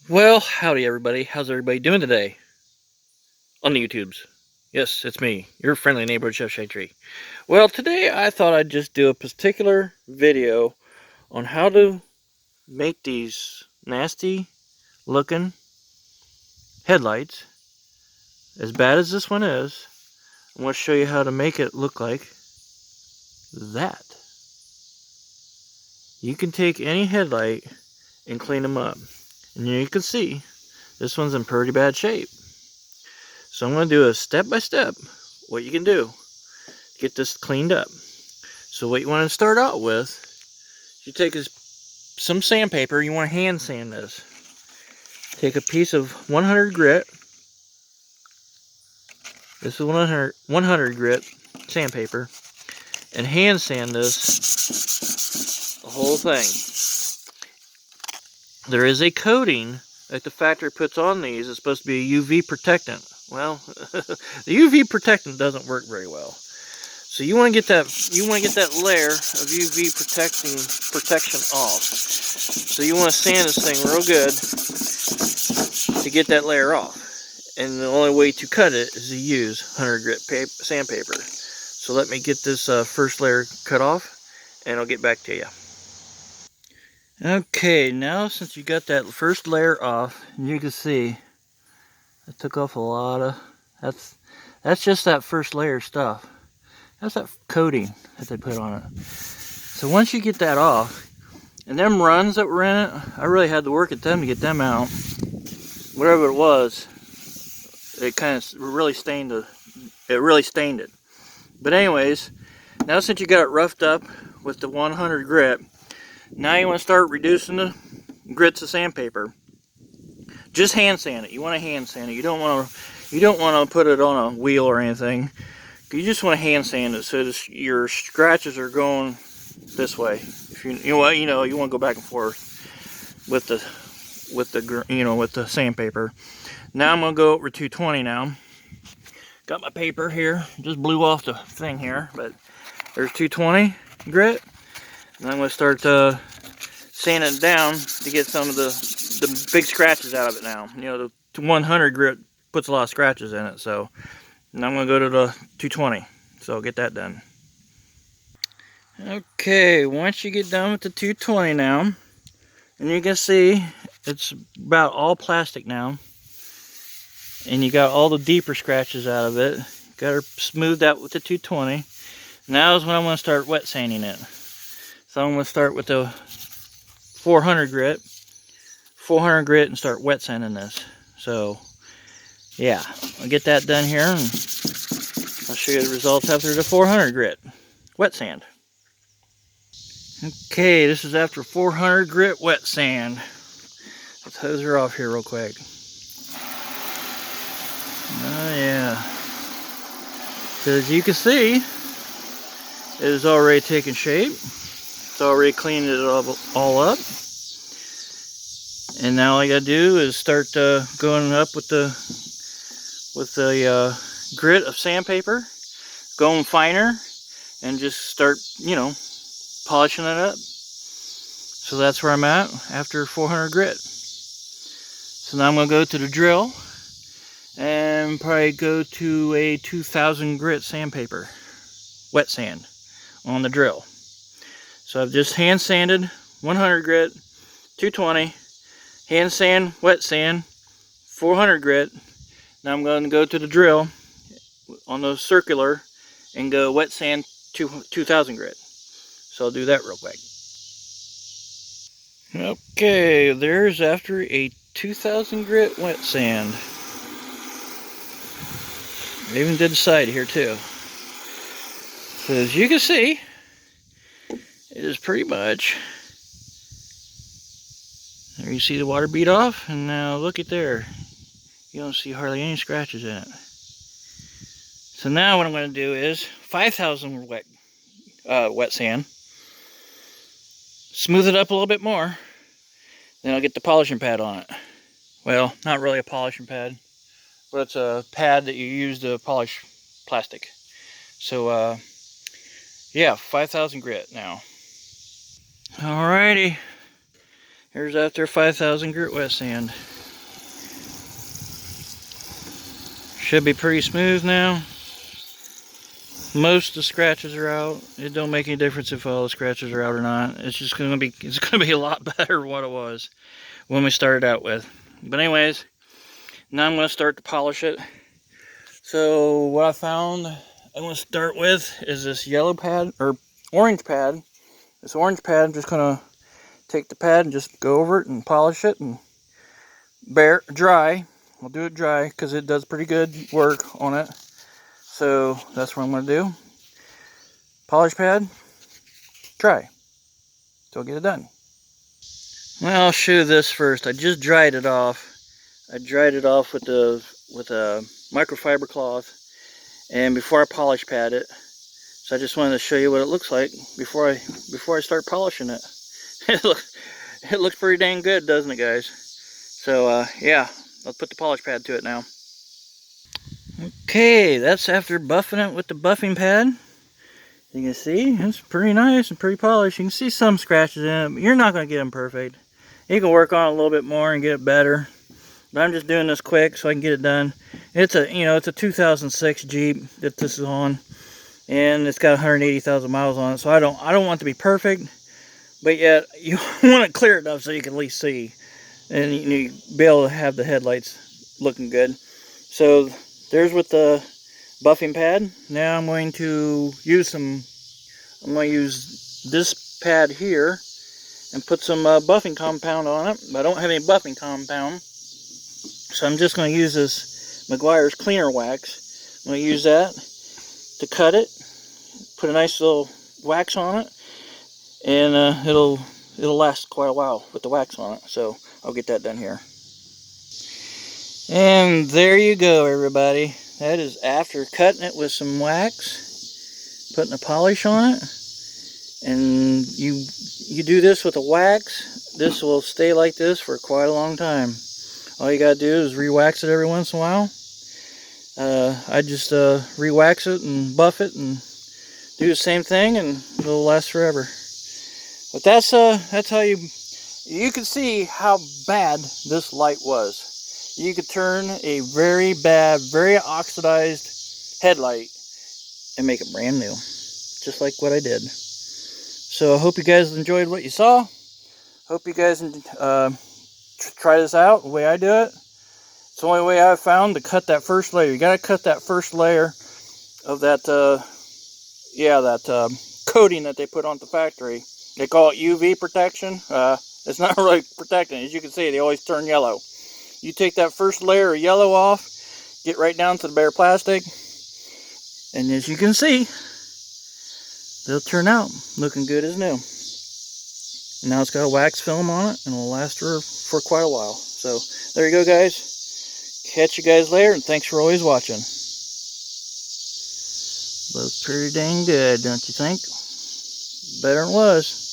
Well, howdy everybody. How's everybody doing today? On the YouTubes. Yes, it's me, your friendly neighborhood Chef Shade Tree. Well, today I thought I'd just do a particular video on how to make these nasty looking headlights. As bad as this one is, I'm going to show you how to make it look like that. You can take any headlight and clean them up. And you can see this one's in pretty bad shape. So I'm going to do a step-by-step what you can do to get this cleaned up. So what you want to start out with, you take some sandpaper, you want to hand sand this. Take a piece of 100 grit. This is 100 grit sandpaper. And hand sand this, the whole thing. There is a coating that the factory puts on these. It's supposed to be a UV protectant. Well, the UV protectant doesn't work very well. So you want to get that layer of UV protection off. So you want to sand this thing real good to get that layer off. And the only way to cut it is to use 100 grit sandpaper. So let me get this first layer cut off, and I'll get back to you. Okay, now since you got that first layer off, you can see I took off a lot of that's just that first layer stuff. That's that coating that they put on it. So once you get that off, and them runs that were in it, I really had to work at them to get them out. Whatever it was, it kind of really stained it. But anyways, now since you got it roughed up with the 100 grit, now you want to start reducing the grits of sandpaper. Just hand sand it. You want to hand sand it. You don't want to put it on a wheel or anything. You just want to hand sand it so your scratches are going this way. If you want to go back and forth with the sandpaper. Now I'm gonna go over 220 now. Got my paper here. Just blew off the thing here, but there's 220 grit. And I'm gonna start sanding it down to get some of the big scratches out of it now. You know, the 100 grit puts a lot of scratches in it, so. And I'm going to go to the 220, so I'll get that done. Okay, once you get done with the 220 now, and you can see it's about all plastic now, and you got all the deeper scratches out of it. Got her smoothed out with the 220. Now is when I'm going to start wet sanding it. So I'm going to start with the 400 grit, and start wet sanding this. So yeah, I'll get that done here, and I'll show you the results after the 400 grit wet sand. Okay, this is after 400 grit wet sand. Let's hose her off here real quick. Oh yeah. So as you can see, it is already taking shape. It's already cleaned it all up. And now all you gotta do is start going up with the grit of sandpaper, going finer, and just start, polishing it up. So that's where I'm at after 400 grit. So now I'm going to go to the drill and probably go to a 2000 grit sandpaper, wet sand, on the drill. So I've just hand sanded 100 grit, 220, hand sand, wet sand, 400 grit. Now I'm going to go to the drill on the circular and go wet sand 2000 grit. So I'll do that real quick. Okay, there's after a 2000 grit wet sand. I even did the side here too. So as you can see, it is pretty much, there you see the water bead off, and now look at there. You don't see hardly any scratches in it. So now what I'm going to do is 5000 wet sand. Smooth it up a little bit more. Then I'll get the polishing pad on it. Well, not really a polishing pad, but it's a pad that you use to polish plastic. So yeah, 5000 grit now. Alrighty. Here's after 5000 grit wet sand. Should be pretty smooth now. Most of the scratches are out. It don't make any difference if all the scratches are out or not. It's just gonna be a lot better than what it was when we started out with. But anyways, now I'm gonna start to polish it. So what I found I'm gonna start with is this yellow pad or orange pad. This orange pad, I'm just gonna take the pad and just go over it and polish it and dry. I'll do it dry because it does pretty good work on it. So that's what I'm going to do. Polish pad, dry. So I'll get it done. Well, I'll show you this first. I just dried it off. I dried it off with a microfiber cloth, and before I polish pad it. So I just wanted to show you what it looks like before I start polishing it. It looks pretty dang good, doesn't it, guys? So yeah, I'll put the polish pad to it now. Okay, that's after buffing it with the buffing pad. You can see it's pretty nice and pretty polished. You can see some scratches in it, but you're not going to get them perfect. You can work on it a little bit more and get it better. But I'm just doing this quick so I can get it done. It's a 2006 Jeep that this is on, and it's got 180,000 miles on it. So I don't want it to be perfect, but yet you want it clear enough so you can at least see, and you be able to have the headlights looking good. So there's with the buffing pad. Now I'm going to use this pad here and put some buffing compound on it. But I don't have any buffing compound, so I'm just going to use this Meguiar's cleaner wax. I'm going to use that to cut it, put a nice little wax on it, and it'll last quite a while with the wax on it. So I'll get that done here. And there you go, everybody. That is after cutting it with some wax, putting a polish on it. And you do this with a wax, this will stay like this for quite a long time. All you gotta do is re-wax it every once in a while. I just re-wax it and buff it and do the same thing, and it'll last forever. But that's how you can see how bad this light was. You could turn a very bad, very oxidized headlight and make it brand new, just like what I did. So I hope you guys enjoyed what you saw. Hope you guys try this out the way I do it. It's the only way I've found to cut that first layer. You gotta cut that first layer of that coating that they put on the factory. They call it UV protection. It's not really protecting. As you can see, they always turn yellow. You take that first layer of yellow off, get right down to the bare plastic, and as you can see, they'll turn out looking good as new. And now it's got a wax film on it, and it'll last for quite a while. So there you go, guys. Catch you guys later, and thanks for always watching. Looks pretty dang good, don't you think? Better than it was.